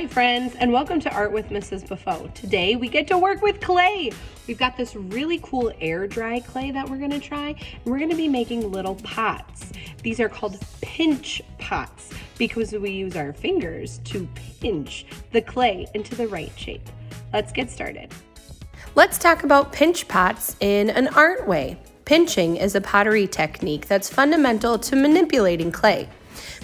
Hi friends, and welcome to Art with Mrs. Beaufeaux. Today we get to work with clay. We've got this really cool air dry clay that we're gonna try, and we're gonna be making little pots. These are called pinch pots because we use our fingers to pinch the clay into the right shape. Let's get started. Let's talk about pinch pots in an art way. Pinching is a pottery technique that's fundamental to manipulating clay.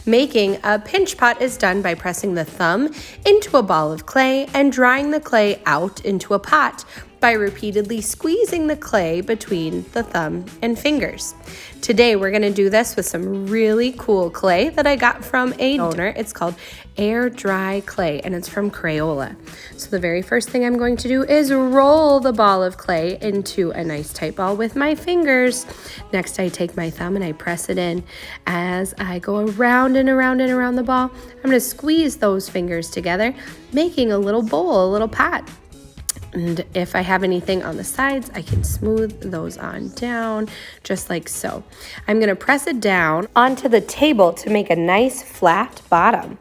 Making a pinch pot is done by pressing the thumb into a ball of clay and drawing the clay out into a pot by repeatedly squeezing the clay between the thumb and fingers. Today we're going to do this with some really cool clay that I got from a donor. It's called air dry clay and it's from Crayola. So the very first thing I'm going to do is roll the ball of clay into a nice tight ball with my fingers. Next I take my thumb and I press it in. As I go around and around and around the ball, I'm going to squeeze those fingers together, making a little bowl, a little pot. And if I have anything on the sides, I can smooth those on down, just like so. I'm going to press it down onto the table to make a nice flat bottom.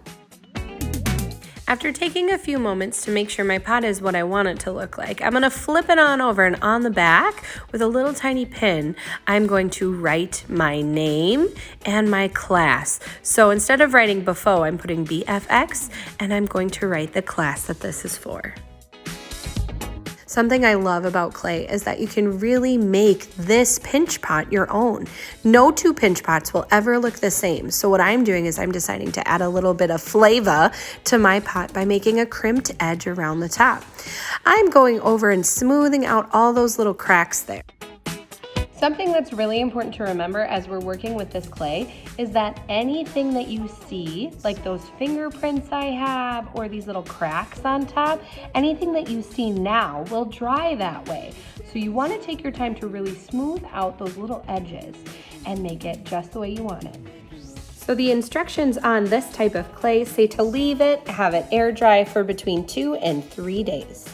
After taking a few moments to make sure my pot is what I want it to look like, I'm going to flip it on over, and on the back with a little tiny pin, I'm going to write my name and my class. So instead of writing Beaufeaux, I'm putting BFX, and I'm going to write the class that this is for. Something I love about clay is that you can really make this pinch pot your own. No two pinch pots will ever look the same. So what I'm doing is I'm deciding to add a little bit of flavor to my pot by making a crimped edge around the top. I'm going over and smoothing out all those little cracks there. Something that's really important to remember as we're working with this clay is that anything that you see, like those fingerprints I have or these little cracks on top, anything that you see now will dry that way. So you want to take your time to really smooth out those little edges and make it just the way you want it. So the instructions on this type of clay say to leave it, have it air dry for between 2 and 3 days.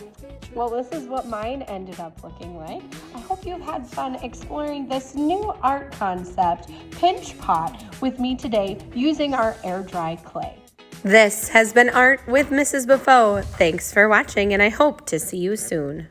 Well, this is what mine ended up looking like. I hope you've had fun exploring this new art concept, pinch pot, with me today using our air dry clay. This has been Art with Mrs. Beaufeaux. Thanks for watching, and I hope to see you soon.